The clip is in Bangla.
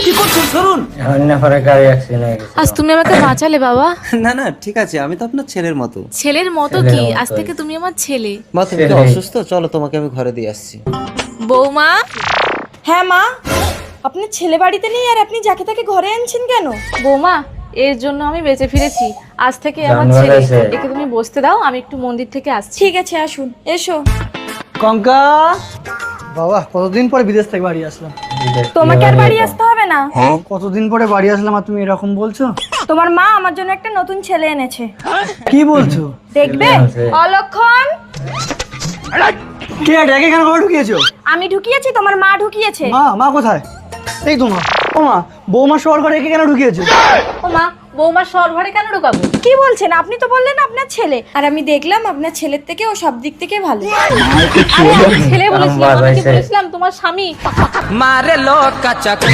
কি করছেন সরুন? আজ তুমি আমাকে বাঁচালে বাবা। না না ঠিক আছে, আমি তো আপনার ছেলের মতো। ছেলের মতো কি? আজ থেকে তুমি আমার ছেলে। মা তুমি কি অসুস্থ? চলো তোমাকে আমি ঘরে দিয়ে আসছি। বৌমা। হ্যাঁ মা, আপনার ছেলে বাড়িতে নেই আর আপনি যাকে তাকে ঘরে আনছেন কেন? বৌমা, এর জন্য আমি বেঁচে ফিরেছি। আজ থেকে আমার ছেলে। একে তুমি বসতে দাও, আমি একটু মন্দির থেকে আসছি। ঠিক আছে আসুন, এসো। কঙ্কা বাবা, কতদিন পরে বিদেশ থেকে বাড়ি আসলাম। তোমাকে আর বাড়ি আসতে হবে না। কতদিন পরে বাড়ি আসলাম আর তুমি এরকম বলছো? তোমার মা আমার জন্য একটা নতুন ছেলে এনেছে, কি বলছো? দেখবে? অলক্ষণ। কে ডেকে কেন ঘরে ঢুকিয়েছো? আমি ঢুকিয়েছি, তোমার মা ঢুকিয়েছে। মা কোথায়? এই তো মা। ও মা, বৌমা শহর ঘরে একে কেন ঢুকিয়েছো? ও মা, বৌমা শহর ঘরে কেন ঢুকাবো? কি বলছেন? আপনি তো বললেন আপনার ছেলে, আর আমি দেখলাম আপনার ছেলের থেকে ও সব দিক থেকে ভালো। আরে আমি ছেলে বলেছিলাম, আমি কি বলেছিলাম তোমার স্বামী? मारे लोट का चक्कर